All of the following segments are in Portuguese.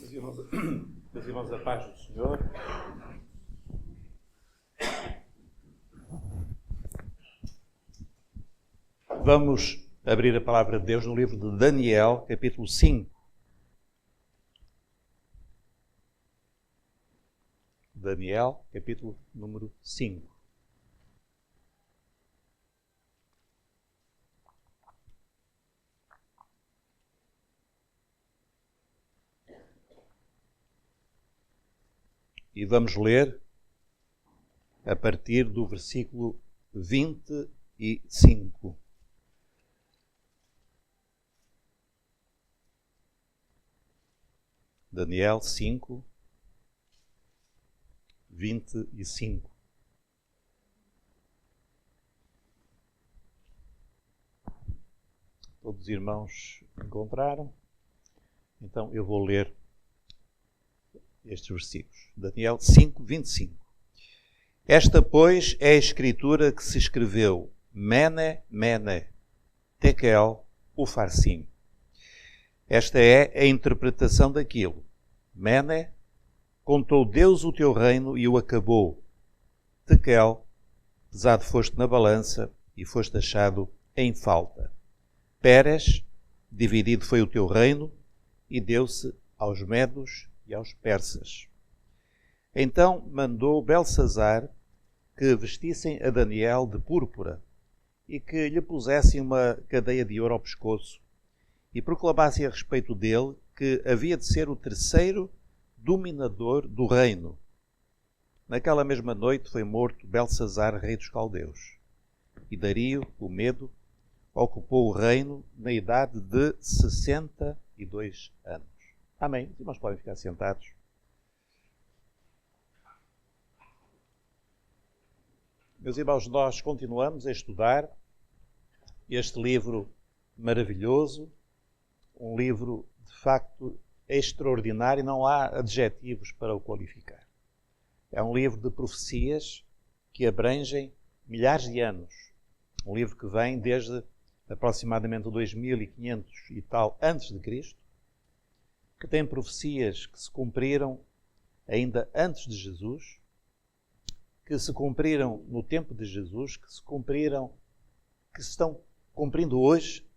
Meus irmãos, a paz do Senhor. Vamos abrir a palavra de Deus no livro de Daniel, capítulo 5. Daniel, capítulo número 5. E vamos ler a partir do versículo 25. Daniel 5, 25. Todos os irmãos encontraram? Então eu vou ler estes versículos. Daniel 5, 25. Esta, pois, é a escritura que se escreveu Mene, Mene, Tekel, Ufarsim. Esta é a interpretação daquilo. Mene, contou Deus o teu reino e o acabou. Tekel, pesado foste na balança e foste achado em falta. Peres, dividido foi o teu reino e deu-se aos medos e aos persas. Então mandou Belsassar que vestissem a Daniel de púrpura e que lhe pusessem uma cadeia de ouro ao pescoço e proclamassem a respeito dele que havia de ser o terceiro dominador do reino. Naquela mesma noite foi morto Belsassar, rei dos caldeus. E Dario, o Medo, ocupou o reino na idade de 62 anos. Amém. Os irmãos podem ficar sentados. Meus irmãos, nós continuamos a estudar este livro maravilhoso, um livro de facto extraordinário, não há adjetivos para o qualificar. É um livro de profecias que abrangem milhares de anos. Um livro que vem desde aproximadamente 2500 e tal antes de Cristo, que tem profecias que se cumpriram ainda antes de Jesus, que se cumpriram no tempo de Jesus, que se estão cumprindo hoje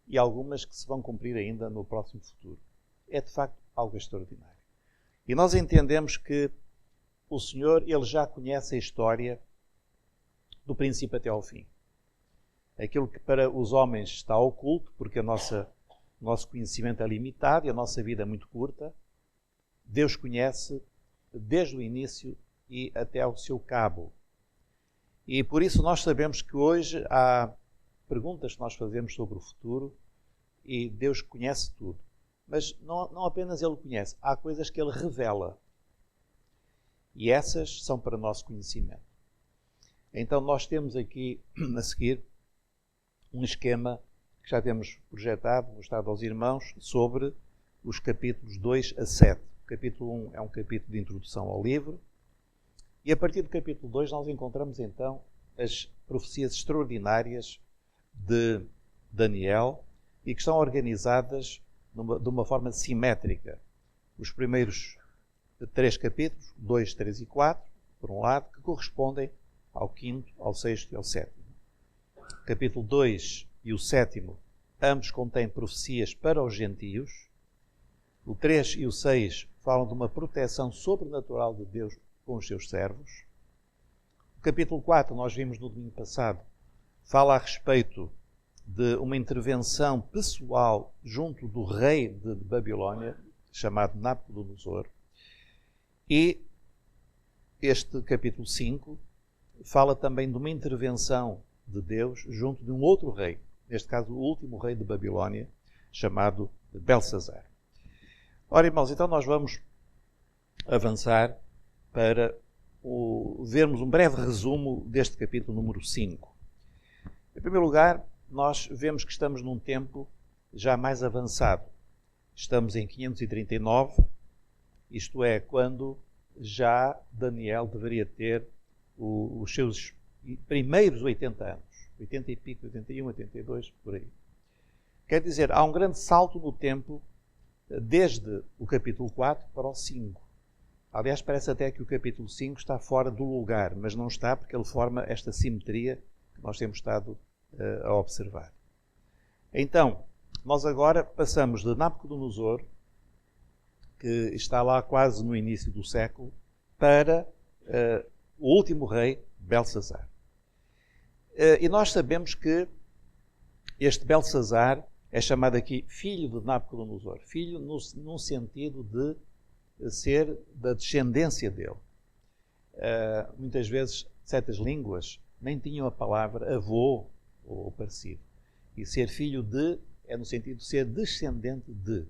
e algumas que se vão cumprir ainda no próximo futuro. É de facto algo extraordinário. E nós entendemos que o Senhor, Ele já conhece a história do princípio até ao fim. Aquilo que para os homens está oculto, porque o nosso conhecimento é limitado e a nossa vida é muito curta, Deus conhece desde o início e até ao seu cabo. E por isso nós sabemos que hoje há perguntas que nós fazemos sobre o futuro e Deus conhece tudo. Mas não apenas Ele conhece, há coisas que Ele revela. E essas são para nosso conhecimento. Então nós temos aqui, a seguir, um esquema que já temos projetado, mostrado aos irmãos, sobre os capítulos 2 a 7. O capítulo 1 é um capítulo de introdução ao livro. E a partir do capítulo 2 nós encontramos então as profecias extraordinárias de Daniel e que estão organizadas de uma forma simétrica. Os primeiros 3 capítulos, 2, 3 e 4, por um lado, que correspondem ao 5º, ao 6º e ao 7º. O capítulo 2 e o 7º, ambos contêm profecias para os gentios. O 3 e o 6 falam de uma proteção sobrenatural de Deus com os seus servos. O capítulo 4, nós vimos no domingo passado, fala a respeito de uma intervenção pessoal junto do rei de Babilónia, chamado Nabucodonosor. E este capítulo 5 fala também de uma intervenção de Deus junto de um outro rei, neste caso o último rei de Babilónia, chamado Belsassar. Ora, irmãos, então nós vamos avançar para vermos um breve resumo deste capítulo número 5. Em primeiro lugar, nós vemos que estamos num tempo já mais avançado. Estamos em 539, isto é, quando já Daniel deveria ter os seus primeiros 80 anos. 80 e pico, 81, 82, por aí. Quer dizer, há um grande salto no tempo desde o capítulo 4 para o 5. Aliás, parece até que o capítulo 5 está fora do lugar, mas não está, porque ele forma esta simetria que nós temos estado a observar. Então, nós agora passamos de Nabucodonosor, que está lá quase no início do século, para o último rei, Belsazar. E nós sabemos que este Belsazar é chamado aqui filho de Nabucodonosor. Filho num sentido de ser da descendência dele. Muitas vezes, certas línguas nem tinham a palavra avô ou parecido. E ser filho de é no sentido de ser descendente de.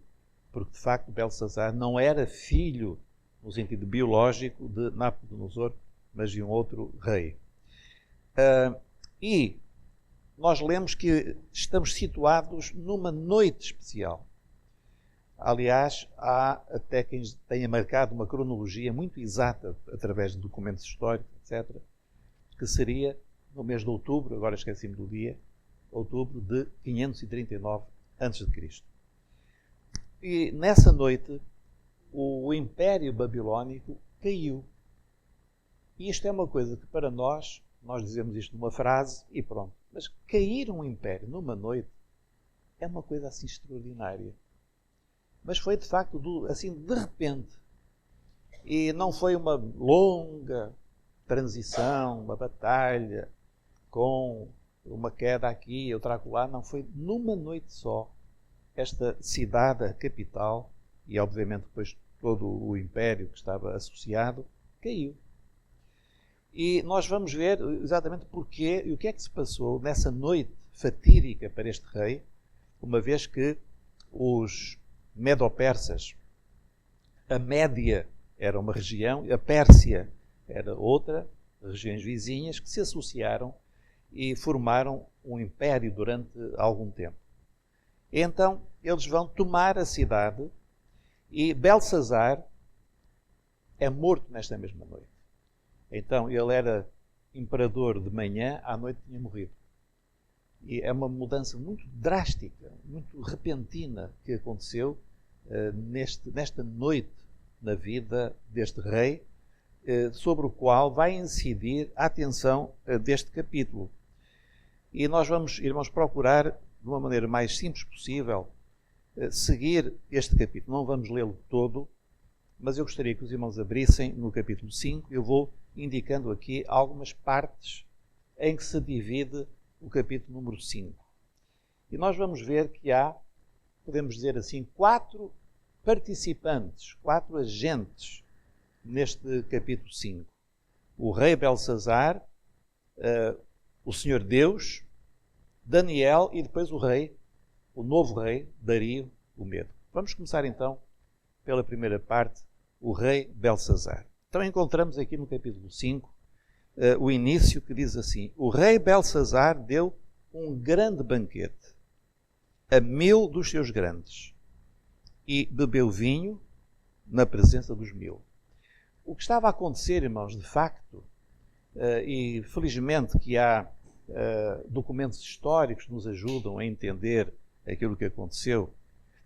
Porque, de facto, Belsazar não era filho, no sentido biológico, de Nabucodonosor, mas de um outro rei. E nós lemos que estamos situados numa noite especial. Aliás, há até quem tenha marcado uma cronologia muito exata, através de documentos históricos, etc., que seria no mês de outubro, agora esqueci-me do dia, outubro de 539 a.C. E nessa noite, o Império Babilónico caiu. E isto é uma coisa que para nós dizemos isto numa frase e pronto. Mas cair um império numa noite é uma coisa assim extraordinária. Mas foi de facto assim de repente. E não foi uma longa transição, uma batalha com uma queda aqui, outra acolá. Não, foi numa noite só. Esta cidade, a capital, e obviamente depois todo o império que estava associado, caiu. E nós vamos ver exatamente porquê e o que é que se passou nessa noite fatídica para este rei, uma vez que os Medo-Persas, a Média era uma região, a Pérsia era outra, regiões vizinhas, que se associaram e formaram um império durante algum tempo. Então, eles vão tomar a cidade e Belsazar é morto nesta mesma noite. Então, ele era imperador de manhã, à noite tinha morrido. E é uma mudança muito drástica, muito repentina que aconteceu nesta noite na vida deste rei, sobre o qual vai incidir a atenção deste capítulo. E nós irmos procurar, de uma maneira mais simples possível, seguir este capítulo. Não vamos lê-lo todo, mas eu gostaria que os irmãos abrissem no capítulo 5. Eu vou indicando aqui algumas partes em que se divide o capítulo número 5. E nós vamos ver que há, podemos dizer assim, 4 participantes, 4 agentes neste capítulo 5. O rei Belsazar, o Senhor Deus, Daniel e depois o novo rei, Dario, o Medo. Vamos começar então pela primeira parte, o rei Belsazar. Então encontramos aqui no capítulo 5 o início que diz assim: o rei Belsazar deu um grande banquete a 1000 dos seus grandes e bebeu vinho na presença dos 1000. O que estava a acontecer, irmãos, de facto, e felizmente que há documentos históricos que nos ajudam a entender aquilo que aconteceu,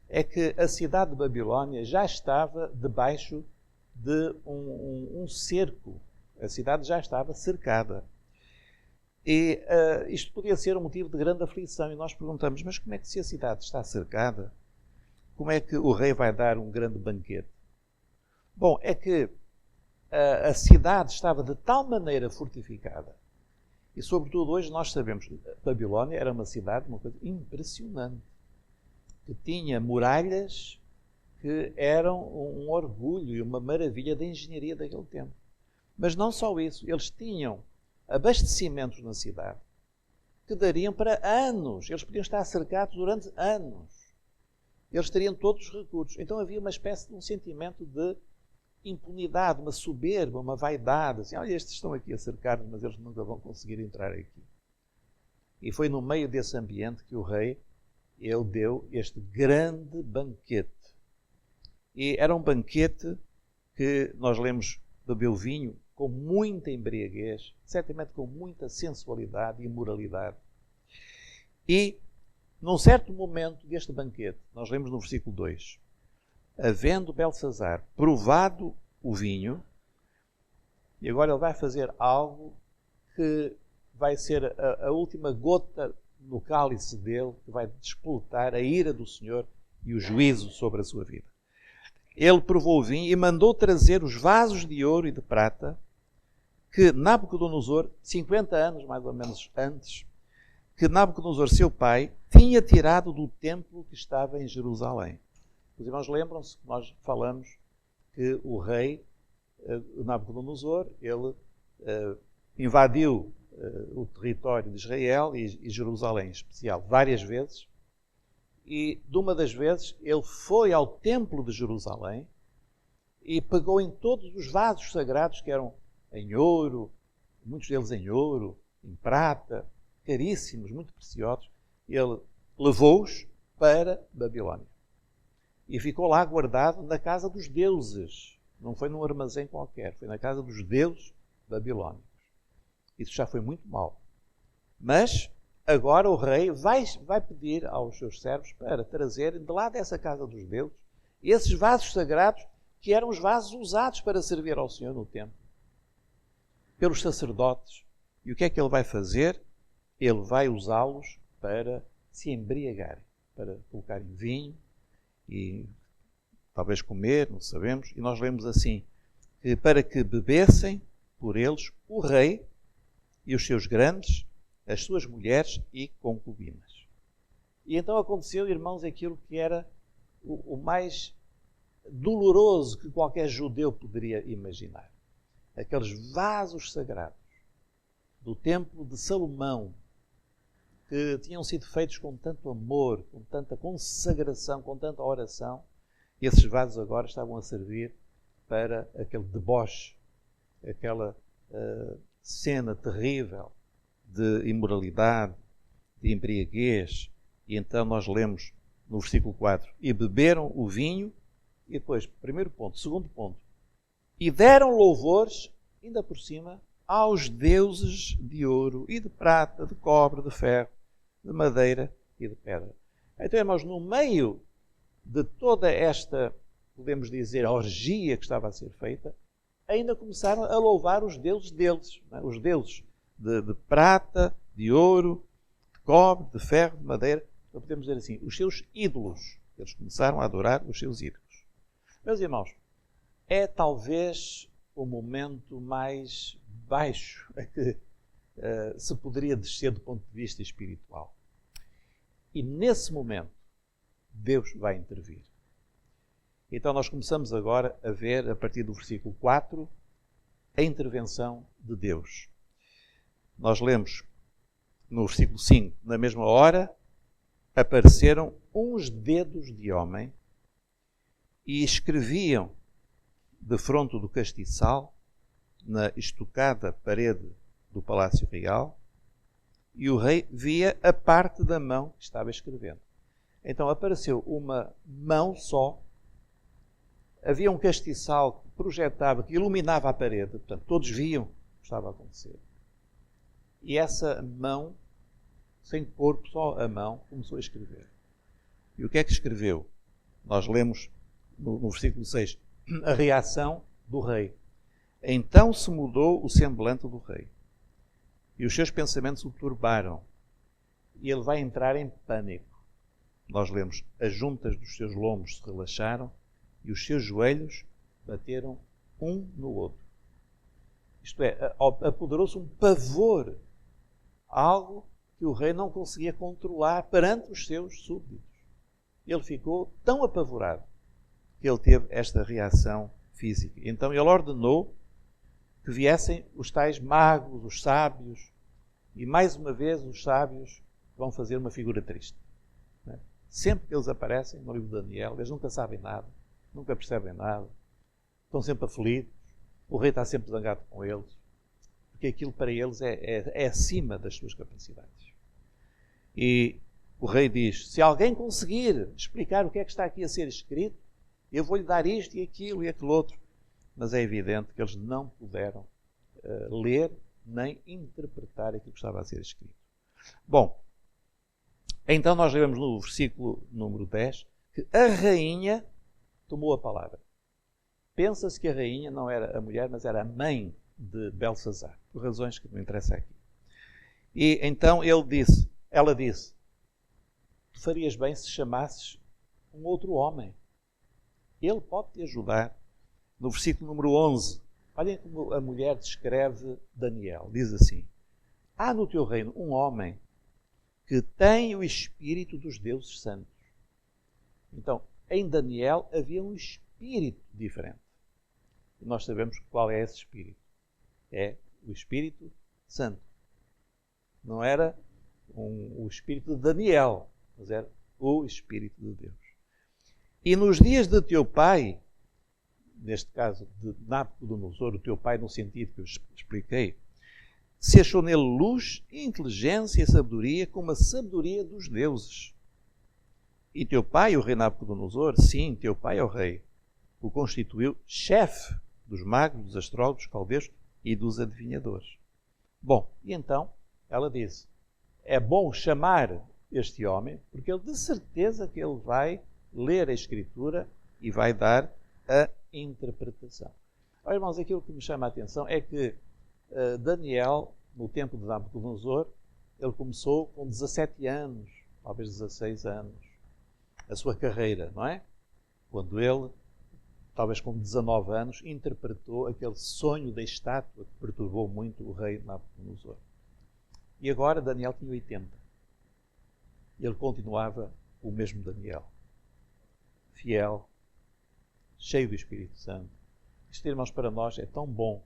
é que a cidade de Babilónia já estava debaixo de um cerco. A cidade já estava cercada. E isto podia ser um motivo de grande aflição. E nós perguntamos, mas como é que se a cidade está cercada, como é que o rei vai dar um grande banquete? Bom, é que a cidade estava de tal maneira fortificada, e sobretudo hoje nós sabemos que Babilónia era uma cidade, uma coisa impressionante, que tinha muralhas que eram um orgulho e uma maravilha da engenharia daquele tempo. Mas não só isso, eles tinham abastecimentos na cidade que dariam para anos. Eles podiam estar cercados durante anos. Eles teriam todos os recursos. Então havia uma espécie de um sentimento de impunidade, uma soberba, uma vaidade. Assim, olha, estes estão aqui a cercar-nos, mas eles nunca vão conseguir entrar aqui. E foi no meio desse ambiente que o rei, ele deu este grande banquete. E era um banquete que nós lemos, bebeu vinho com muita embriaguez, certamente com muita sensualidade e moralidade. E, num certo momento deste banquete, nós lemos no versículo 2, havendo Belsazar provado o vinho, e agora ele vai fazer algo que vai ser a última gota no cálice dele, que vai despoletar a ira do Senhor e o juízo sobre a sua vida. Ele provou o vinho e mandou trazer os vasos de ouro e de prata que Nabucodonosor, 50 anos mais ou menos antes, que Nabucodonosor, seu pai, tinha tirado do templo que estava em Jerusalém. Os irmãos lembram-se que nós falamos que o rei Nabucodonosor, ele invadiu o território de Israel e Jerusalém em especial várias vezes, e de uma das vezes ele foi ao templo de Jerusalém e pegou em todos os vasos sagrados que eram em ouro, muitos deles em ouro, em prata, caríssimos, muito preciosos. Ele levou-os para Babilónia e ficou lá guardado na casa dos deuses. Não foi num armazém qualquer, foi na casa dos deuses babilónicos. Isso já foi muito mau. Mas agora o rei vai pedir aos seus servos para trazerem de lá dessa casa dos deuses esses vasos sagrados que eram os vasos usados para servir ao Senhor no templo, pelos sacerdotes. E o que é que ele vai fazer? Ele vai usá-los para se embriagarem, para colocarem vinho e talvez comer, não sabemos. E nós lemos assim, que para que bebessem por eles o rei e os seus grandes, as suas mulheres e concubinas. E então aconteceu, irmãos, aquilo que era o mais doloroso que qualquer judeu poderia imaginar. Aqueles vasos sagrados do templo de Salomão, que tinham sido feitos com tanto amor, com tanta consagração, com tanta oração, e esses vasos agora estavam a servir para aquele deboche, aquela cena terrível de imoralidade, de embriaguez. E então nós lemos no versículo 4, e beberam o vinho, e depois, primeiro ponto, segundo ponto, e deram louvores, ainda por cima, aos deuses de ouro e de prata, de cobre, de ferro, de madeira e de pedra. Então, irmãos, no meio de toda esta, podemos dizer, orgia que estava a ser feita, ainda começaram a louvar os deuses deles, não é? Os deuses de prata, de ouro, de cobre, de ferro, de madeira. Então podemos dizer assim, os seus ídolos. Eles começaram a adorar os seus ídolos. Meus irmãos, é talvez o momento mais baixo a que se poderia descer do ponto de vista espiritual. E nesse momento, Deus vai intervir. Então nós começamos agora a ver, a partir do versículo 4, a intervenção de Deus. Nós lemos no versículo 5, na mesma hora, apareceram uns dedos de homem e escreviam defronte do castiçal, na estocada parede do Palácio Real, e o rei via a parte da mão que estava escrevendo. Então apareceu uma mão só, havia um castiçal que projetava, que iluminava a parede, portanto todos viam o que estava a acontecer. E essa mão, sem corpo, só a mão, começou a escrever. E o que é que escreveu? Nós lemos no versículo 6, a reação do rei. Então se mudou o semblante do rei, e os seus pensamentos o turbaram, e ele vai entrar em pânico. Nós lemos, as juntas dos seus lombos se relaxaram, e os seus joelhos bateram um no outro. Isto é, apoderou-se um pavor, algo que o rei não conseguia controlar perante os seus súbditos. Ele ficou tão apavorado que ele teve esta reação física. Então ele ordenou que viessem os tais magos, os sábios, e mais uma vez os sábios vão fazer uma figura triste. Sempre que eles aparecem no livro de Daniel, eles nunca sabem nada, nunca percebem nada, estão sempre aflitos, o rei está sempre zangado com eles, porque aquilo para eles é acima das suas capacidades. E o rei diz, se alguém conseguir explicar o que é que está aqui a ser escrito, eu vou-lhe dar isto e aquilo e aquele outro. Mas é evidente que eles não puderam ler nem interpretar aquilo que estava a ser escrito. Bom, então nós lemos no versículo número 10 que a rainha tomou a palavra. Pensa-se que a rainha não era a mulher, mas era a mãe de Belsazar, por razões que não interessam aqui. E então ela disse, tu farias bem se chamasses um outro homem. Ele pode te ajudar. No versículo número 11, olhem como a mulher descreve Daniel. Diz assim, há no teu reino um homem que tem o espírito dos deuses santos. Então, em Daniel havia um espírito diferente. E nós sabemos qual é esse espírito. É o Espírito Santo. Não era o espírito de Daniel, mas era o Espírito de Deus. E nos dias de teu pai, neste caso de Nabucodonosor, o teu pai no sentido que eu expliquei, se achou nele luz, inteligência e sabedoria como a sabedoria dos deuses. E teu pai, o rei Nabucodonosor, sim, teu pai é o rei, o constituiu chefe dos magos, dos astrólogos, dos caldeus e dos adivinhadores. Bom, e então ela disse, é bom chamar este homem, porque ele de certeza que ele vai ler a Escritura e vai dar a interpretação. Olha, irmãos, aquilo que me chama a atenção é que Daniel, no tempo de Nabucodonosor, ele começou com 17 anos, talvez 16 anos, a sua carreira, não é? Quando ele, talvez com 19 anos, interpretou aquele sonho da estátua que perturbou muito o rei Nabucodonosor. E agora Daniel tinha 80. E ele continuava o mesmo Daniel. Fiel, cheio do Espírito Santo. Isto, irmãos, para nós é tão bom,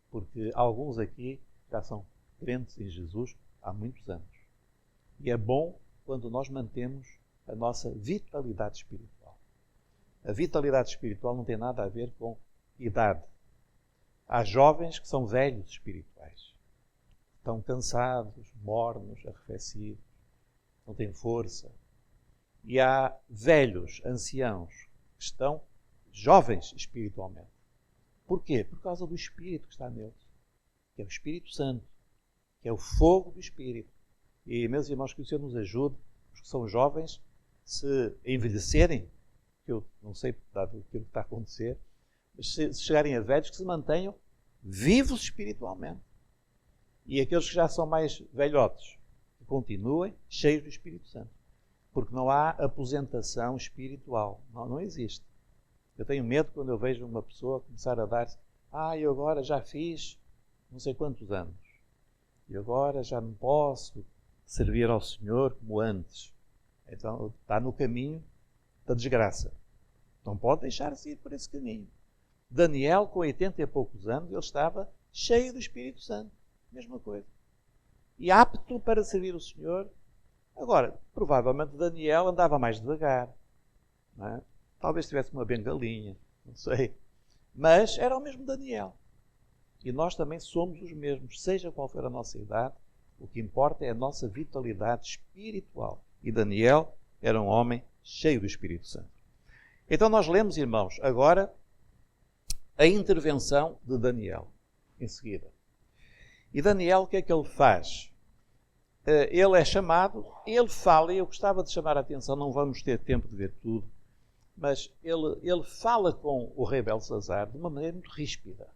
porque alguns aqui já são crentes em Jesus há muitos anos. E é bom quando nós mantemos a nossa vitalidade espiritual. A vitalidade espiritual não tem nada a ver com idade. Há jovens que são velhos espirituais. Estão cansados, mornos, arrefecidos, não têm força. E há velhos, anciãos, que estão jovens espiritualmente. Porquê? Por causa do Espírito que está neles, que é o Espírito Santo, que é o fogo do Espírito. E, meus irmãos, que o Senhor nos ajude, os que são jovens, se envelhecerem, que eu não sei, dado aquilo que está a acontecer, mas se chegarem a velhos, que se mantenham vivos espiritualmente. E aqueles que já são mais velhotes, que continuem cheios do Espírito Santo. Porque não há aposentação espiritual. Não existe. Eu tenho medo quando eu vejo uma pessoa começar a dar-se, eu agora já fiz não sei quantos anos. E agora já não posso servir ao Senhor como antes. Então está no caminho da desgraça. Não pode deixar-se ir por esse caminho. Daniel, com 80 e poucos anos, ele estava cheio do Espírito Santo. Mesma coisa. E apto para servir o Senhor. Agora, provavelmente Daniel andava mais devagar. Não é? Talvez tivesse uma bengalinha, não sei. Mas era o mesmo Daniel. E nós também somos os mesmos, seja qual for a nossa idade, o que importa é a nossa vitalidade espiritual. E Daniel era um homem cheio do Espírito Santo. Então nós lemos, irmãos, agora a intervenção de Daniel, em seguida. E Daniel, o que é que ele faz? Ele é chamado, ele fala, e eu gostava de chamar a atenção, não vamos ter tempo de ver tudo, mas ele fala com o rei Belsazar de uma maneira muito ríspida.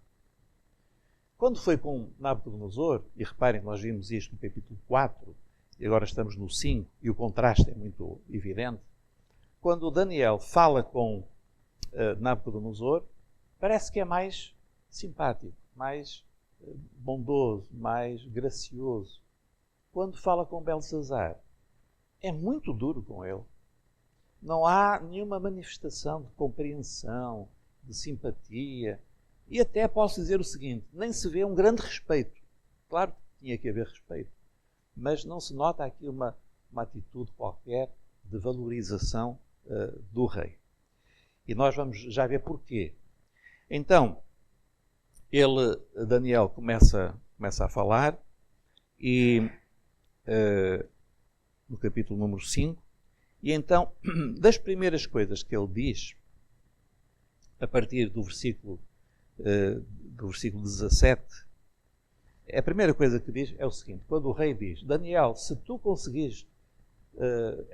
Quando foi com Nabucodonosor, e reparem, nós vimos isto no capítulo 4, e agora estamos no 5, e o contraste é muito evidente. Quando Daniel fala com Nabucodonosor, parece que é mais simpático, mais bondoso, mais gracioso. Quando fala com Belsazar, é muito duro com ele. Não há nenhuma manifestação de compreensão, de simpatia. E até posso dizer o seguinte, nem se vê um grande respeito. Claro que tinha que haver respeito, mas não se nota aqui uma atitude qualquer de valorização do rei. E nós vamos já ver porquê. Então, Daniel começa a falar e no capítulo número 5, e então, das primeiras coisas que ele diz, a partir do versículo 17, a primeira coisa que diz é o seguinte, quando o rei diz, Daniel, se tu conseguires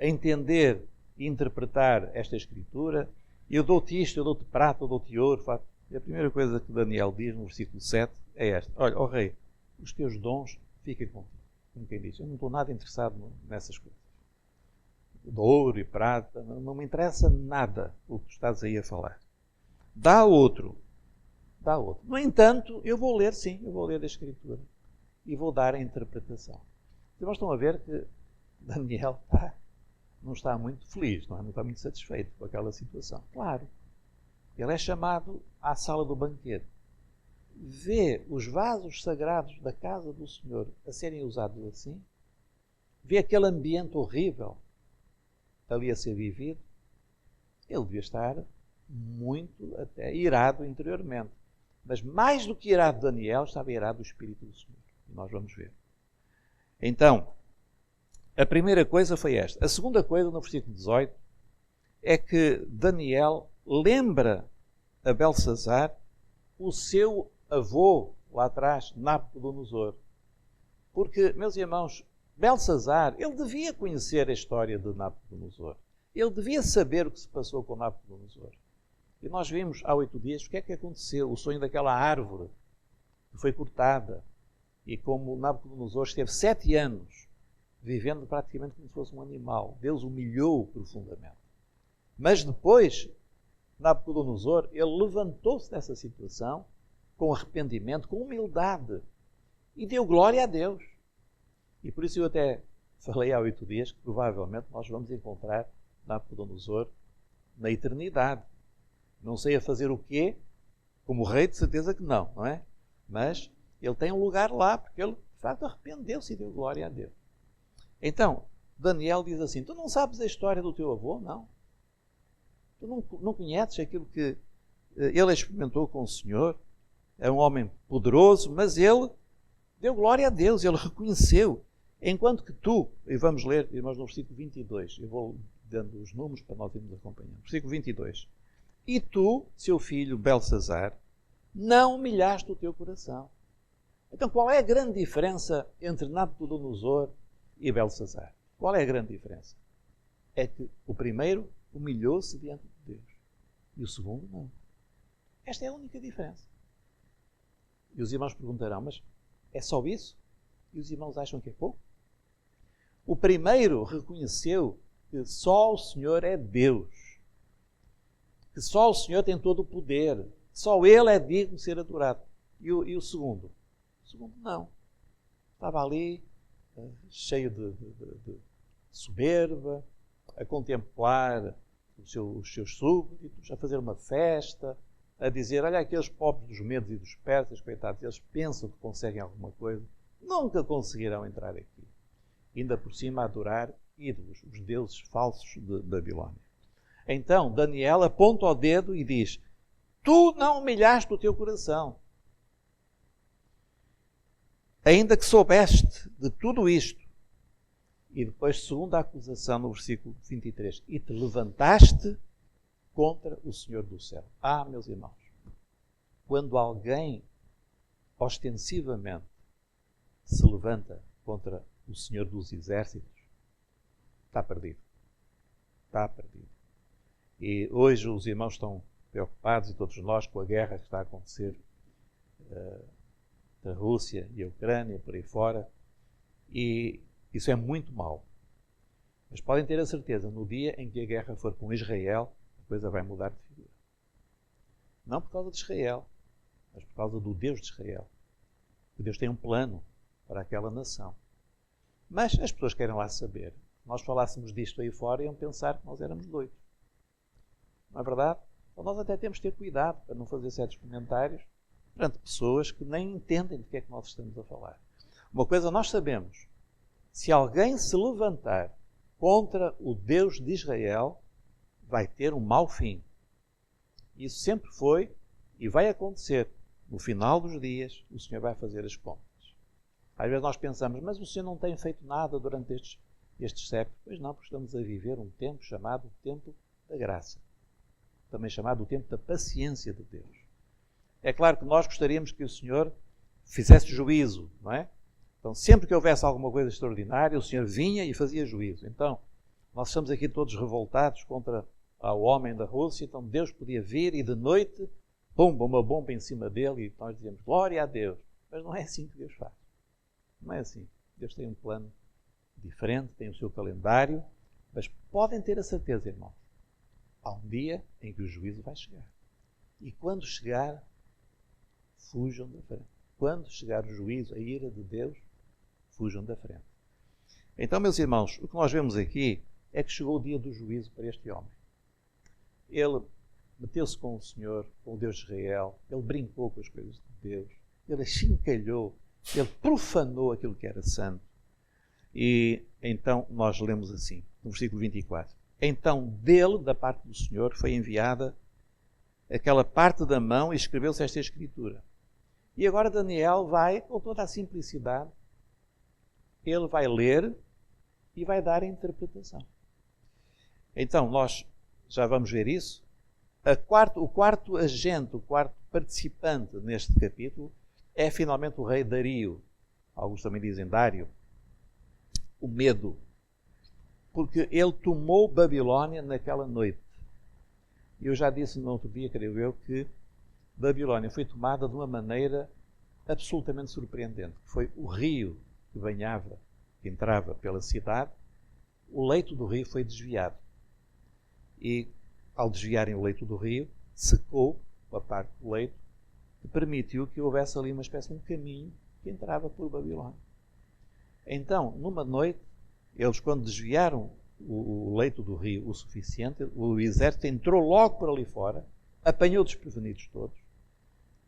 entender e interpretar esta escritura, Eu dou-te isto, eu dou-te prata, eu dou-te ouro. E a primeira coisa que Daniel diz no versículo 7 é esta: olha, ó rei, os teus dons fiquem contigo. Como quem diz, eu não estou nada interessado nessas coisas. De ouro e prata, não me interessa nada o que tu estás aí a falar. Dá outro. Dá outro. No entanto, eu vou ler a Escritura. E vou dar a interpretação. Vocês estão a ver que Daniel não está muito feliz, não está muito satisfeito com aquela situação. Claro. Ele é chamado à sala do banquete. Vê os vasos sagrados da casa do Senhor a serem usados assim. Vê aquele ambiente horrível ali a ser vivido. Ele devia estar muito até irado interiormente. Mas mais do que irado Daniel, estava irado o Espírito do Senhor. E nós vamos ver. Então, a primeira coisa foi esta. A segunda coisa, no versículo 18, é que Daniel lembra a Belsassar o seu avô lá atrás, Nabucodonosor. Porque, meus irmãos, Belsassar, ele devia conhecer a história de Nabucodonosor. Ele devia saber o que se passou com Nabucodonosor. E nós vimos há 8 dias o que é que aconteceu, o sonho daquela árvore que foi cortada. E como Nabucodonosor esteve 7 anos vivendo praticamente como se fosse um animal. Deus humilhou-o profundamente. Mas depois, Nabucodonosor, ele levantou-se dessa situação com arrependimento, com humildade. E deu glória a Deus. E por isso eu até falei há 8 dias que provavelmente nós vamos encontrar Nabucodonosor na eternidade. Não sei a fazer o quê, como rei, de certeza que não é? Mas ele tem um lugar lá, porque ele, de facto, arrependeu-se e deu glória a Deus. Então, Daniel diz assim, tu não sabes a história do teu avô? Não. Tu não conheces aquilo que ele experimentou com o Senhor? É um homem poderoso, mas ele deu glória a Deus, ele reconheceu. Enquanto que tu, e vamos ler, irmãos, no versículo 22, eu vou dando os números para nós irmos acompanhando. Versículo 22. E tu, seu filho Belsassar, não humilhaste o teu coração. Então, qual é a grande diferença entre Nabucodonosor e Belsassar? Qual é a grande diferença? É que o primeiro humilhou-se diante de Deus e o segundo não. Esta é a única diferença. E os irmãos perguntarão, mas é só isso? E os irmãos acham que é pouco? O primeiro reconheceu que só o Senhor é Deus, que só o Senhor tem todo o poder, só Ele é digno de ser adorado. E o segundo? O segundo não. Estava ali, cheio de soberba, a contemplar os seus súbditos, a fazer uma festa, a dizer, olha aqueles pobres dos medos e dos persas, coitados, eles pensam que conseguem alguma coisa, nunca conseguirão entrar aqui. Ainda por cima a adorar ídolos, os deuses falsos de Babilónia. Então, Daniel aponta o dedo e diz, tu não humilhaste o teu coração. Ainda que soubeste de tudo isto. E depois, segunda acusação no versículo 23. E te levantaste contra o Senhor do céu. Ah, meus irmãos, quando alguém ostensivamente se levanta contra o Senhor dos exércitos, está perdido. Está perdido. E hoje os irmãos estão preocupados, e todos nós, com a guerra que está a acontecer da Rússia e a Ucrânia, por aí fora. E isso é muito mau. Mas podem ter a certeza, no dia em que a guerra for com Israel, a coisa vai mudar de figura. Não por causa de Israel, mas por causa do Deus de Israel. O Deus tem um plano para aquela nação. Mas as pessoas querem lá saber. Se nós falássemos disto aí fora, iam pensar que nós éramos doidos. Não é verdade? Então nós até temos que ter cuidado para não fazer certos comentários perante pessoas que nem entendem do que é que nós estamos a falar. Uma coisa nós sabemos, se alguém se levantar contra o Deus de Israel, vai ter um mau fim. Isso sempre foi e vai acontecer. No final dos dias, o Senhor vai fazer as contas. Às vezes nós pensamos, mas o Senhor não tem feito nada durante estes séculos. Pois não, porque estamos a viver um tempo chamado o tempo da graça. Também chamado o tempo da paciência de Deus. É claro que nós gostaríamos que o Senhor fizesse juízo, não é? Então, sempre que houvesse alguma coisa extraordinária, o Senhor vinha e fazia juízo. Então, nós estamos aqui todos revoltados contra ao homem da Rússia, então Deus podia vir e de noite, pumba, uma bomba em cima dele e nós dizemos glória a Deus. Mas não é assim que Deus faz. Não é assim. Deus tem um plano diferente, tem o seu calendário, mas podem ter a certeza, irmãos, há um dia em que o juízo vai chegar. E quando chegar, fujam da frente. Quando chegar o juízo, a ira de Deus, fujam da frente. Então, meus irmãos, o que nós vemos aqui é que chegou o dia do juízo para este homem. Ele meteu-se com o Senhor, com o Deus de Israel, ele brincou com as coisas de Deus, ele achincalhou, ele profanou aquilo que era santo. E então nós lemos assim, no versículo 24. Então dele, da parte do Senhor, foi enviada aquela parte da mão e escreveu-se esta escritura. E agora Daniel vai, com toda a simplicidade, ele vai ler e vai dar a interpretação. Então nós já vamos ver isso. O quarto agente, o quarto participante neste capítulo é finalmente o rei Dario. Alguns também dizem Dário. O medo. Porque ele tomou Babilónia naquela noite. E eu já disse no outro dia, creio eu, que Babilónia foi tomada de uma maneira absolutamente surpreendente. Foi o rio que banhava, que entrava pela cidade, o leito do rio foi desviado. E, ao desviarem o leito do rio, secou a parte do leito, que permitiu que houvesse ali uma espécie de um caminho que entrava por Babilónia. Então, numa noite, eles quando desviaram o leito do rio o suficiente, o exército entrou logo por ali fora, apanhou desprevenidos todos,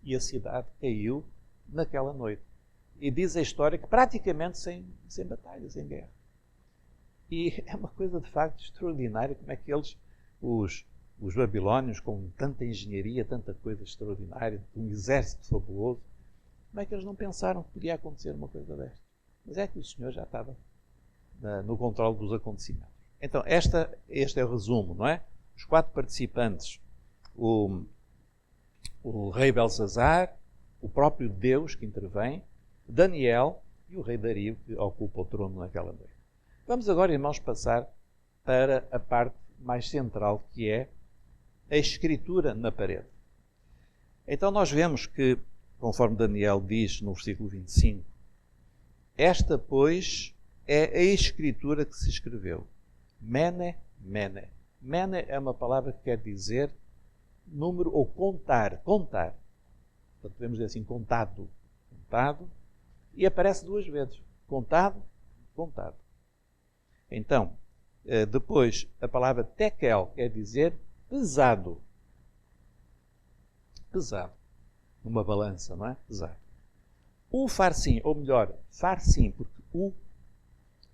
e a cidade caiu naquela noite. E diz a história que praticamente sem batalha, sem guerra. E é uma coisa de facto extraordinária como é que eles, os babilónios, com tanta engenharia, tanta coisa extraordinária, um exército fabuloso, como é que eles não pensaram que podia acontecer uma coisa desta? Mas é que o Senhor já estava no controle dos acontecimentos. Então, este é o resumo, não é? Os quatro participantes, o rei Belsazar, o próprio Deus que intervém, Daniel e o rei Dario que ocupa o trono naquela noite. Vamos agora, irmãos, passar para a parte mais central, que é a escritura na parede. Então nós vemos que, conforme Daniel diz no versículo 25, esta, pois, é a escritura que se escreveu. Mene, mene. Mene é uma palavra que quer dizer número ou contar. Contar. Portanto, podemos dizer assim, contado. Contado. E aparece duas vezes. Contado, contado. Então, depois, a palavra tekel quer dizer pesado. Pesado. Numa balança, não é? Pesado. O farsim, ou melhor, farsim, porque o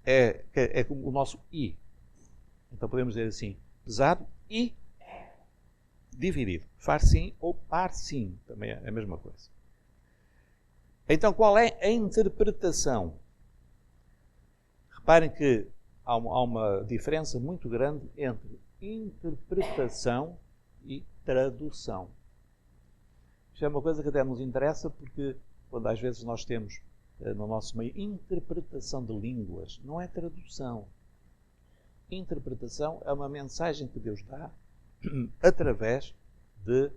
é como o nosso i. Então podemos dizer assim, pesado e dividido. Farsim ou parsim, também é a mesma coisa. Então qual é a interpretação? Reparem que há uma diferença muito grande entre interpretação e tradução. Isto é uma coisa que até nos interessa porque quando às vezes nós temos no nosso meio interpretação de línguas, não é tradução. Interpretação é uma mensagem que Deus dá através de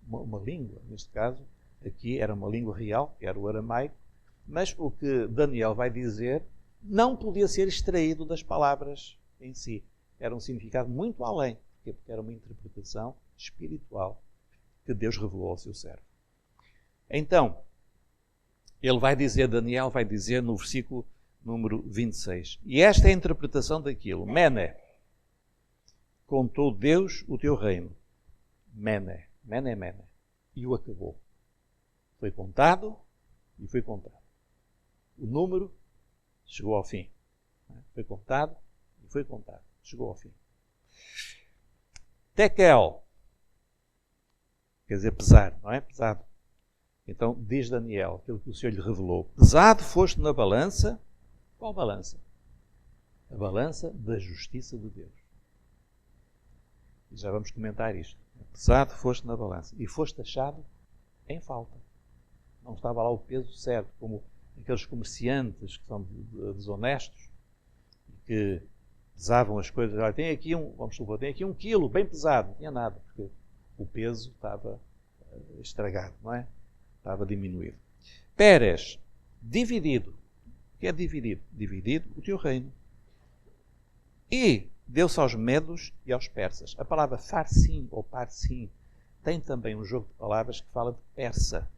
uma língua. Neste caso, aqui era uma língua real, que era o aramaico, mas o que Daniel vai dizer não podia ser extraído das palavras em si. Era um significado muito além, porque era uma interpretação espiritual que Deus revelou ao seu servo. Então, Daniel vai dizer no versículo número 26, e esta é a interpretação daquilo. Mene, contou Deus o teu reino. Mene, mene, mene. E o acabou. Foi contado e foi contado. O número chegou ao fim. Foi contado e foi contado. Chegou ao fim. Tekel, quer dizer pesar, não é? Pesado. Então diz Daniel, aquilo que o Senhor lhe revelou. Pesado foste na balança. Qual balança? A balança da justiça de Deus. E já vamos comentar isto. Pesado foste na balança. E foste achado em falta. Não estava lá o peso certo, como aqueles comerciantes que são desonestos e que pesavam as coisas. Olha, tem aqui vamos supor, tem aqui 1 quilo, bem pesado. Não tinha nada, porque o peso estava estragado, não é? Estava diminuído. Pérez, dividido. O que é dividido? Dividido o teu reino. E deu-se aos medos e aos persas. A palavra farsim ou parsim tem também um jogo de palavras que fala de persa.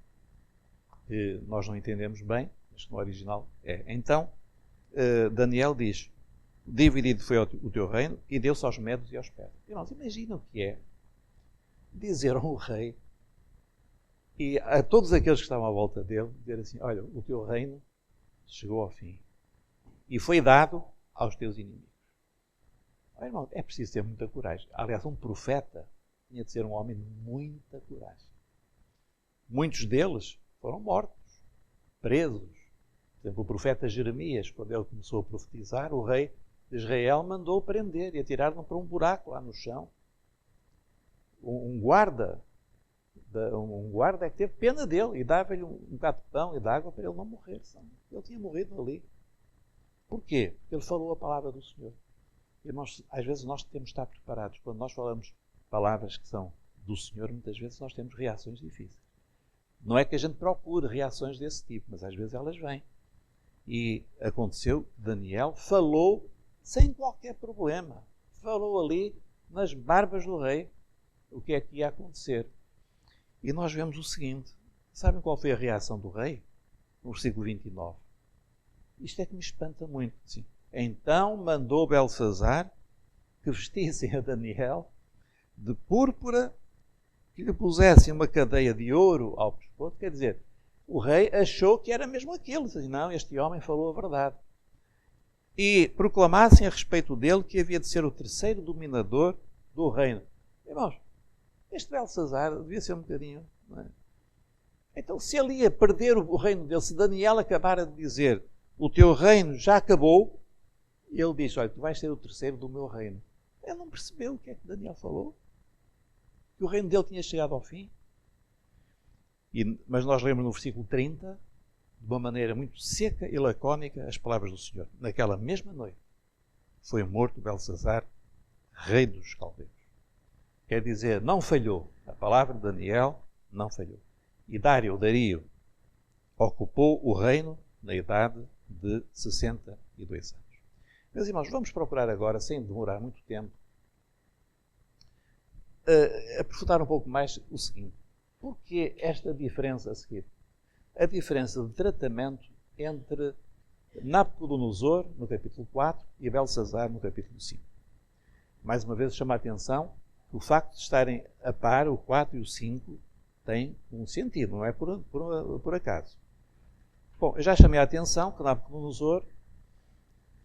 Que nós não entendemos bem, mas no original é. Então, Daniel diz, dividido foi o teu reino e deu-se aos medos e aos persas. Irmãos, imagina o que é dizer a um rei e a todos aqueles que estavam à volta dele, dizer assim, olha, o teu reino chegou ao fim e foi dado aos teus inimigos. Olha, irmão, é preciso ter muita coragem. Aliás, um profeta tinha de ser um homem de muita coragem. Muitos deles foram mortos, presos. Por exemplo, o profeta Jeremias, quando ele começou a profetizar, o rei de Israel mandou prender e atirar-no para um buraco lá no chão. Um guarda é que teve pena dele e dava-lhe um bocado de pão e de água para ele não morrer. Ele tinha morrido ali. Porquê? Porque ele falou a palavra do Senhor. Irmãos, às vezes nós temos de estar preparados. Quando nós falamos palavras que são do Senhor, muitas vezes nós temos reações difíceis. Não é que a gente procure reações desse tipo, mas às vezes elas vêm. E aconteceu que Daniel falou sem qualquer problema. Falou ali nas barbas do rei o que é que ia acontecer. E nós vemos o seguinte. Sabem qual foi a reação do rei? No versículo 29. Isto é que me espanta muito. Sim. Então mandou Belsazar que vestissem a Daniel de púrpura, que lhe pusessem uma cadeia de ouro ao pescoço. Quer dizer, o rei achou que era mesmo aquilo. Disse, não, este homem falou a verdade. E proclamassem a respeito dele que havia de ser o terceiro dominador do reino. Irmãos, este Belsazar devia ser um bocadinho, não é? Então, se ele ia perder o reino dele, se Daniel acabara de dizer o teu reino já acabou, ele diz, olha, tu vais ser o terceiro do meu reino. Ele não percebeu o que é que Daniel falou. Que o reino dele tinha chegado ao fim. Mas nós lemos no versículo 30, de uma maneira muito seca e lacónica, as palavras do Senhor. Naquela mesma noite foi morto Belsazar, rei dos caldeus. Quer dizer, não falhou. A palavra de Daniel não falhou. E Dario ocupou o reino na idade de 62 anos. Meus irmãos, vamos procurar agora, sem demorar muito tempo, aprofundar um pouco mais o seguinte. Por que esta diferença a seguir? A diferença de tratamento entre Nabucodonosor, no capítulo 4, e Belsazar, no capítulo 5. Mais uma vez, chama a atenção que o facto de estarem a par, o 4 e o 5, tem um sentido, não é por acaso. Bom, eu já chamei a atenção que Nabucodonosor,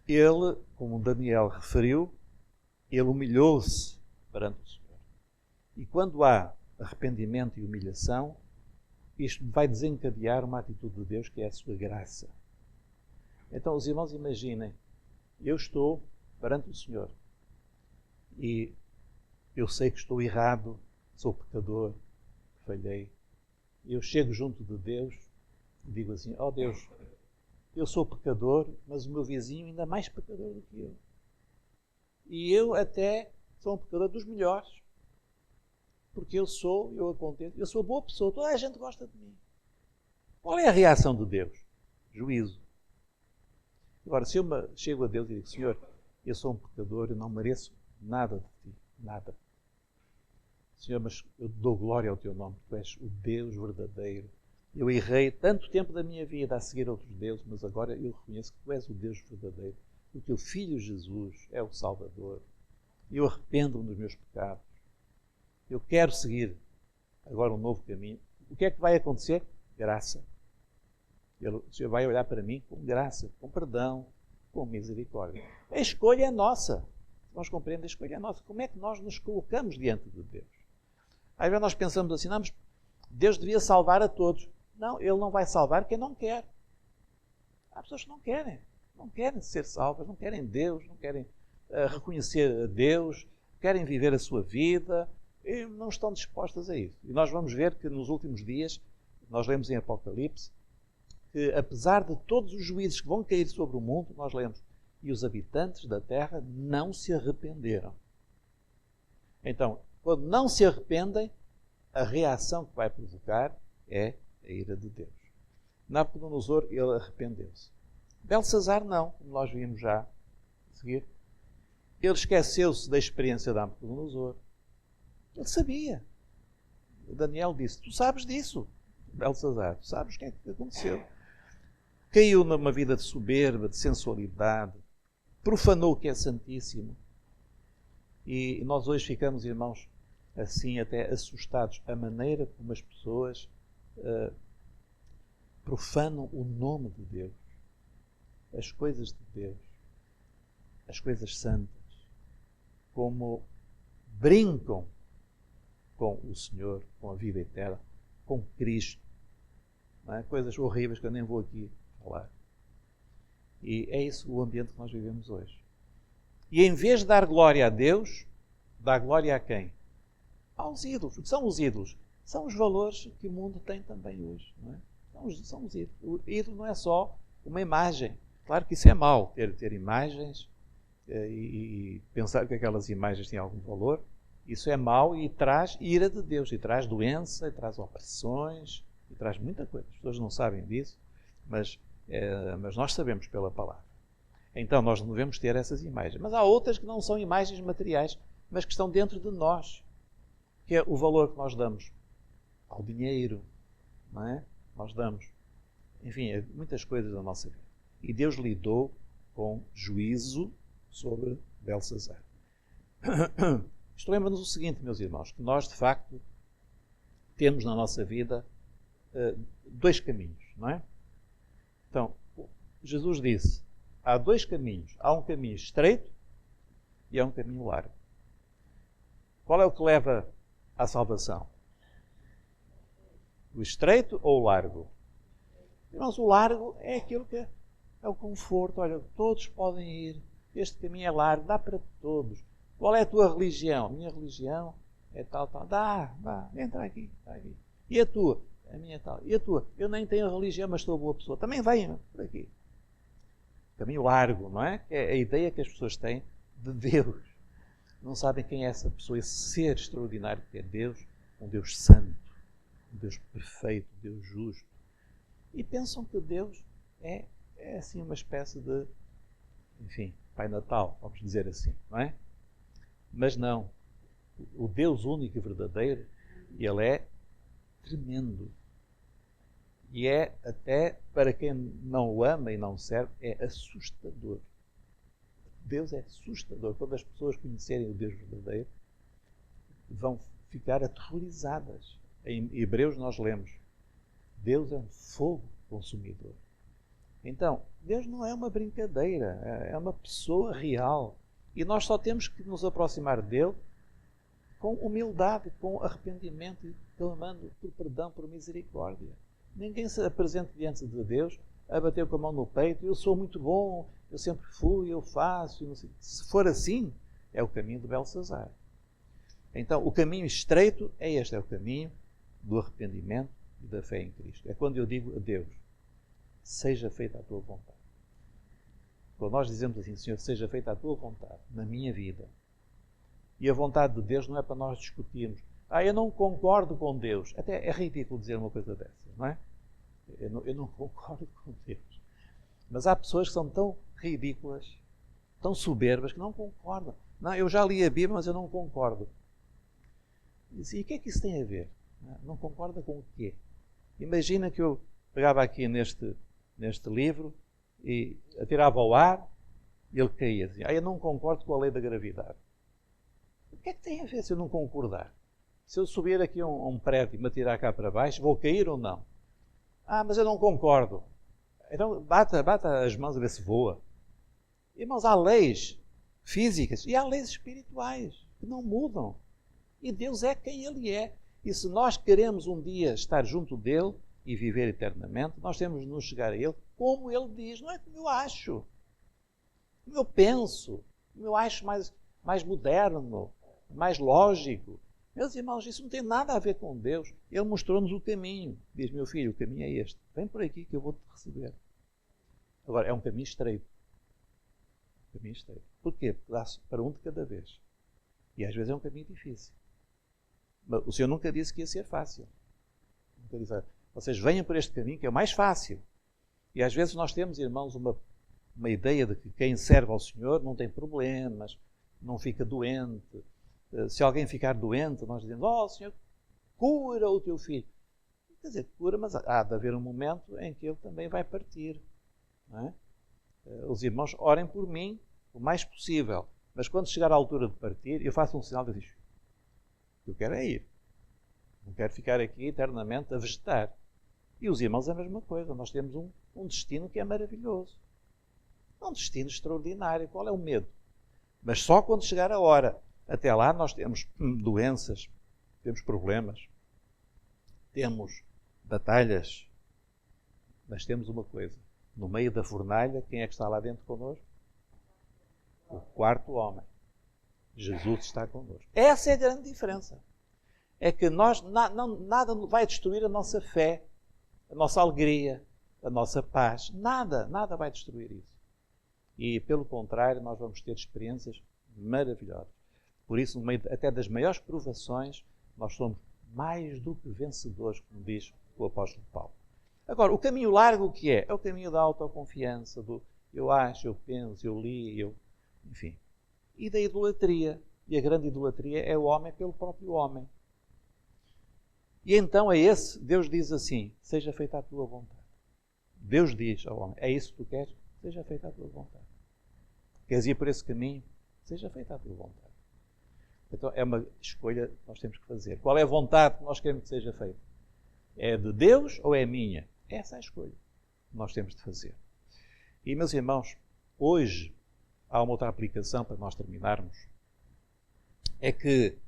ele, como Daniel referiu, ele humilhou-se perante o Senhor. E quando há arrependimento e humilhação, isto vai desencadear uma atitude de Deus que é a sua graça. Então, os irmãos, imaginem, eu estou perante o Senhor e eu sei que estou errado, sou pecador, falhei. Eu chego junto de Deus e digo assim, ó Deus, eu sou pecador, mas o meu vizinho ainda mais pecador do que eu. E eu até sou um pecador dos melhores. Porque eu sou boa pessoa, toda a gente gosta de mim. Qual é a reação de Deus? Juízo. Agora, se eu chego a Deus e digo, Senhor, eu sou um pecador, eu não mereço nada de ti, nada. Senhor, mas eu dou glória ao teu nome, tu és o Deus verdadeiro. Eu errei tanto tempo da minha vida a seguir outros deuses, mas agora eu reconheço que tu és o Deus verdadeiro. O teu Filho Jesus é o Salvador. Eu arrependo-me dos meus pecados. Eu quero seguir agora um novo caminho. O que é que vai acontecer? Graça. O Senhor vai olhar para mim com graça, com perdão, com misericórdia. A escolha é nossa. Nós compreendemos, a escolha é nossa. Como é que nós nos colocamos diante de Deus? Às vezes nós pensamos assim, não, mas Deus devia salvar a todos. Não, Ele não vai salvar quem não quer. Há pessoas que não querem ser salvas, não querem Deus, não querem reconhecer a Deus, querem viver a sua vida e não estão dispostas a isso. E nós vamos ver que nos últimos dias, nós lemos em Apocalipse, que apesar de todos os juízos que vão cair sobre o mundo, nós lemos, e os habitantes da terra não se arrependeram. Então, quando não se arrependem, a reação que vai provocar é a ira de Deus. Nabucodonosor, ele arrependeu-se. Belsazar não, como nós vimos já a seguir. Ele esqueceu-se da experiência de Nabucodonosor. Ele sabia. Daniel disse, tu sabes disso, Belsazar, tu sabes o que é que aconteceu. Caiu numa vida de soberba, de sensualidade, profanou o que é santíssimo. E nós hoje ficamos, irmãos, assim até assustados, a maneira como as pessoas profanam o nome de Deus, as coisas de Deus, as coisas santas, como brincam com o Senhor, com a vida eterna, com Cristo. Não é? Coisas horríveis que eu nem vou aqui falar. E é isso o ambiente que nós vivemos hoje. E em vez de dar glória a Deus, dá glória a quem? Aos ídolos. O que são os ídolos? São os valores que o mundo tem também hoje. Não é? São os ídolos. O ídolo não é só uma imagem. Claro que isso é mau, ter imagens e pensar que aquelas imagens têm algum valor. Isso é mau e traz ira de Deus, e traz doença, e traz opressões, e traz muita coisa. As pessoas não sabem disso, mas nós sabemos pela palavra. Então nós não devemos ter essas imagens. Mas há outras que não são imagens materiais, mas que estão dentro de nós, que é o valor que nós damos ao dinheiro, não é? Nós damos, enfim, muitas coisas da nossa vida. E Deus lidou com juízo sobre Belsazar. Isto lembra-nos o seguinte, meus irmãos, que nós, de facto, temos na nossa vida dois caminhos, não é? Então, Jesus disse, há dois caminhos. Há um caminho estreito e há um caminho largo. Qual é o que leva à salvação? O estreito ou o largo? Irmãos, o largo é aquilo que é o conforto. Olha, todos podem ir. Este caminho é largo, dá para todos. Qual é a tua religião? Minha religião é tal. Dá, entra aqui, está aqui. E a tua? A minha é tal. E a tua? Eu nem tenho religião, mas sou boa pessoa. Também venha por aqui. Caminho largo, não é? Que é a ideia que as pessoas têm de Deus. Não sabem quem é essa pessoa, esse ser extraordinário que é Deus, um Deus santo, um Deus perfeito, um Deus justo. E pensam que Deus é assim uma espécie de, enfim, Pai Natal, vamos dizer assim, não é? Mas não. O Deus único e verdadeiro, ele é tremendo. E é até, para quem não o ama e não o serve, é assustador. Deus é assustador. Quando as pessoas conhecerem o Deus verdadeiro, vão ficar aterrorizadas. Em Hebreus nós lemos, Deus é um fogo consumidor. Então, Deus não é uma brincadeira, é uma pessoa real. E nós só temos que nos aproximar dele com humildade, com arrependimento e clamando por perdão, por misericórdia. Ninguém se apresenta diante de Deus a bater com a mão no peito, eu sou muito bom, eu sempre fui, eu faço. Não sei. Se for assim, é o caminho de Belsazar. Então, o caminho estreito é este, é o caminho do arrependimento e da fé em Cristo. É quando eu digo a Deus, seja feita a tua vontade. Quando nós dizemos assim, Senhor, seja feita a tua vontade na minha vida. E a vontade de Deus não é para nós discutirmos. Eu não concordo com Deus. Até é ridículo dizer uma coisa dessas, não é? Eu não concordo com Deus. Mas há pessoas que são tão ridículas, tão soberbas, que não concordam. Não, eu já li a Bíblia, mas eu não concordo. E o que é que isso tem a ver? Não concorda com o quê? Imagina que eu pegava aqui neste livro e atirava ao ar e ele caía. Dizia, eu não concordo com a lei da gravidade. O que é que tem a ver se eu não concordar? Se eu subir aqui a um prédio e me atirar cá para baixo, vou cair ou não? Mas eu não concordo. Então bata as mãos a ver se voa. Irmãos, há leis físicas e há leis espirituais que não mudam. E Deus é quem Ele é. E se nós queremos um dia estar junto dEle e viver eternamente, nós temos de nos chegar a Ele como Ele diz. Não é como eu acho, como eu penso, como eu acho mais moderno, mais lógico. Meus irmãos, isso não tem nada a ver com Deus. Ele mostrou-nos o caminho. Diz, meu filho, o caminho é este. Vem por aqui que eu vou-te receber. Agora, é um caminho estreito. Caminho estreito. Porquê? Porque dá-se para um de cada vez. E às vezes é um caminho difícil. Mas o Senhor nunca disse que ia ser fácil. Nunca disse, vocês venham por este caminho que é o mais fácil. E às vezes nós temos, irmãos, uma ideia de que quem serve ao Senhor não tem problemas, não fica doente. Se alguém ficar doente, nós dizemos, Senhor, cura o teu filho. Quer dizer, cura, mas há de haver um momento em que ele também vai partir. Não é? Os irmãos, orem por mim o mais possível. Mas quando chegar à altura de partir, eu faço um sinal de dizer, eu quero é ir. Não quero ficar aqui eternamente a vegetar. E os irmãos é a mesma coisa. Nós temos um destino que é maravilhoso. É um destino extraordinário. Qual é o medo? Mas só quando chegar a hora. Até lá nós temos doenças, temos problemas, temos batalhas. Mas temos uma coisa. No meio da fornalha, quem é que está lá dentro connosco? O quarto homem. Jesus está connosco. Essa é a grande diferença. É que nada vai destruir a nossa fé, a nossa alegria, a nossa paz. Nada vai destruir isso. E, pelo contrário, nós vamos ter experiências maravilhosas. Por isso, no meio até das maiores provações, nós somos mais do que vencedores, como diz o apóstolo Paulo. Agora, o caminho largo o que é? É o caminho da autoconfiança, do eu acho, eu penso, eu li, enfim. E da idolatria. E a grande idolatria é o homem pelo próprio homem. E então a esse, Deus diz assim, seja feita a tua vontade. Deus diz ao homem, é isso que tu queres? Seja feita a tua vontade. Queres ir por esse caminho? Seja feita a tua vontade. Então é uma escolha que nós temos que fazer. Qual é a vontade que nós queremos que seja feita? É de Deus ou é minha? Essa é a escolha que nós temos de fazer. E, meus irmãos, hoje há uma outra aplicação para nós terminarmos. É que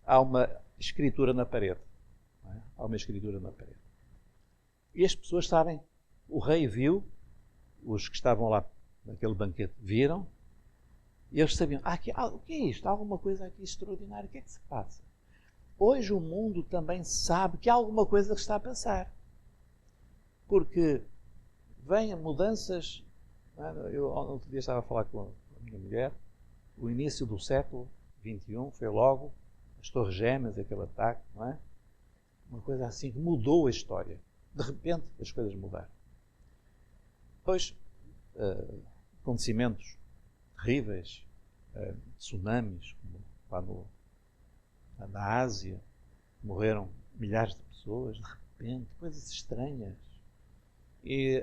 há uma escritura na parede. Não é? Há uma escritura na parede. E as pessoas sabem, o rei viu, os que estavam lá naquele banquete viram, e eles sabiam, o que é isto? Há alguma coisa aqui extraordinária, o que é que se passa? Hoje o mundo também sabe que há alguma coisa que está a passar. Porque vêm mudanças. Eu outro dia estava a falar com a minha mulher, o início do século XXI foi logo as Torres Gêmeas, aquele ataque, não é? Uma coisa assim que mudou a história. De repente as coisas mudaram. Depois, acontecimentos terríveis, tsunamis, como lá na Ásia, morreram milhares de pessoas, de repente, coisas estranhas. E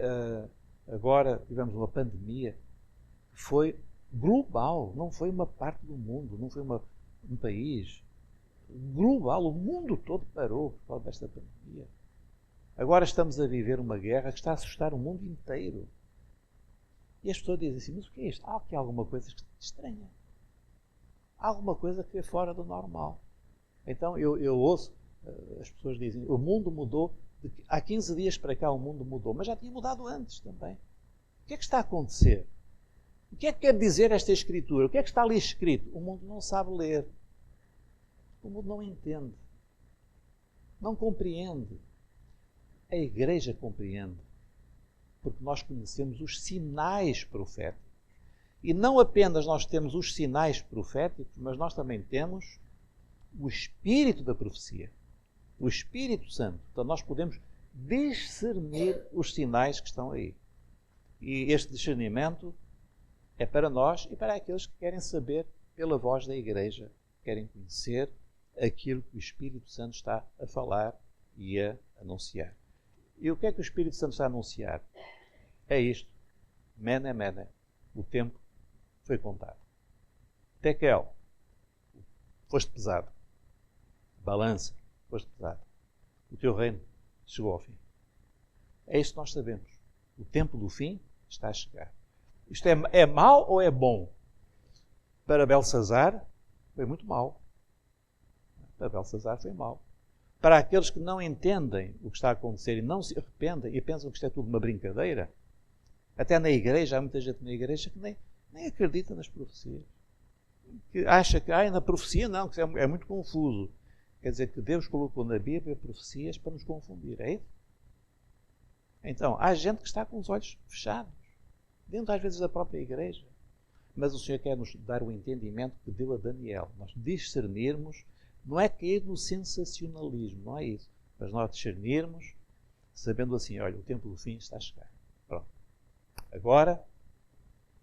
agora tivemos uma pandemia que foi global, não foi uma parte do mundo, não foi um país. Global, o mundo todo parou por causa desta pandemia. Agora estamos a viver uma guerra que está a assustar o mundo inteiro. E as pessoas dizem assim, mas o que é isto? Há aqui alguma coisa estranha. Há alguma coisa que é fora do normal. Então eu ouço, as pessoas dizem, o mundo mudou, há 15 dias para cá o mundo mudou, mas já tinha mudado antes também. O que é que está a acontecer? O que é que quer dizer esta escritura? O que é que está ali escrito? O mundo não sabe ler. O mundo não entende. Não compreende. A igreja compreende. Porque nós conhecemos os sinais proféticos. E não apenas nós temos os sinais proféticos, mas nós também temos o espírito da profecia. O Espírito Santo. Então nós podemos discernir os sinais que estão aí. E este discernimento é para nós e para aqueles que querem saber pela voz da igreja, querem conhecer aquilo que o Espírito Santo está a falar e a anunciar. E o que é que o Espírito Santo está a anunciar? É isto. Mene, mene. O tempo foi contado. Tekel. Foste pesado. Balança. Foste pesado. O teu reino chegou ao fim. É isto que nós sabemos. O tempo do fim está a chegar. Isto é mau ou é bom? Para Belsazar, foi muito mau. Para Belsazar foi mau. Para aqueles que não entendem o que está a acontecer e não se arrependem e pensam que isto é tudo uma brincadeira, até na igreja, há muita gente na igreja que nem acredita nas profecias. Que acha que na profecia não, que é muito confuso. Quer dizer que Deus colocou na Bíblia profecias para nos confundir, é isso? Então, há gente que está com os olhos fechados, dentro às vezes da própria igreja. mas o Senhor quer nos dar o entendimento que deu a Daniel. Nós discernirmos, não é cair no sensacionalismo, não é isso. Mas nós discernirmos, sabendo assim, olha, o tempo do fim está a chegar. Pronto. Agora,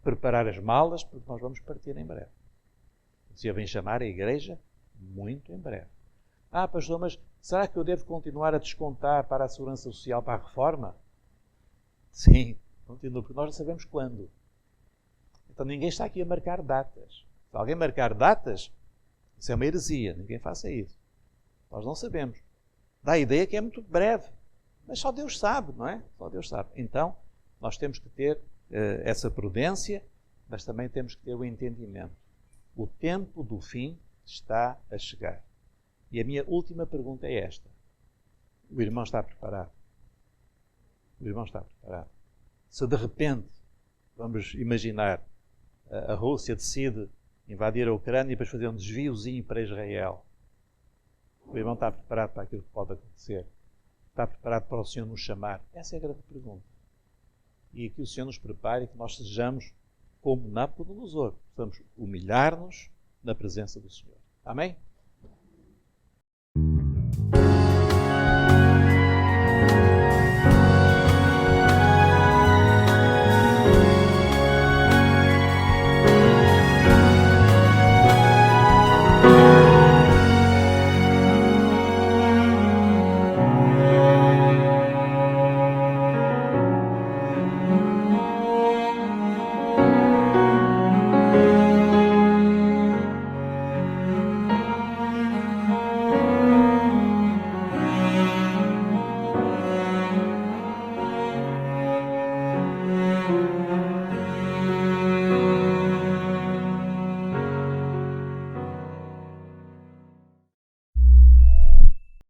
preparar as malas, porque nós vamos partir em breve. O Senhor vem chamar a igreja muito em breve. Ah, pastor, mas será que eu devo continuar a descontar para a segurança social, para a reforma? Sim, continua, porque nós não sabemos quando. Então ninguém está aqui a marcar datas. Se alguém marcar datas, isso é uma heresia, ninguém faça isso. Nós não sabemos. Dá a ideia que é muito breve, mas só Deus sabe, não é? Só Deus sabe. Então, nós temos que ter essa prudência, mas também temos que ter o entendimento. O tempo do fim está a chegar. E a minha última pergunta é esta. O irmão está preparado? O irmão está preparado? Se de repente, vamos imaginar, a Rússia decide invadir a Ucrânia e depois fazer um desviozinho para Israel, o irmão está preparado para aquilo que pode acontecer? Está preparado para o Senhor nos chamar? Essa é a grande pergunta. E que o Senhor nos prepare e que nós sejamos como Nabucodonosor, possamos humilhar-nos na presença do Senhor. Amém?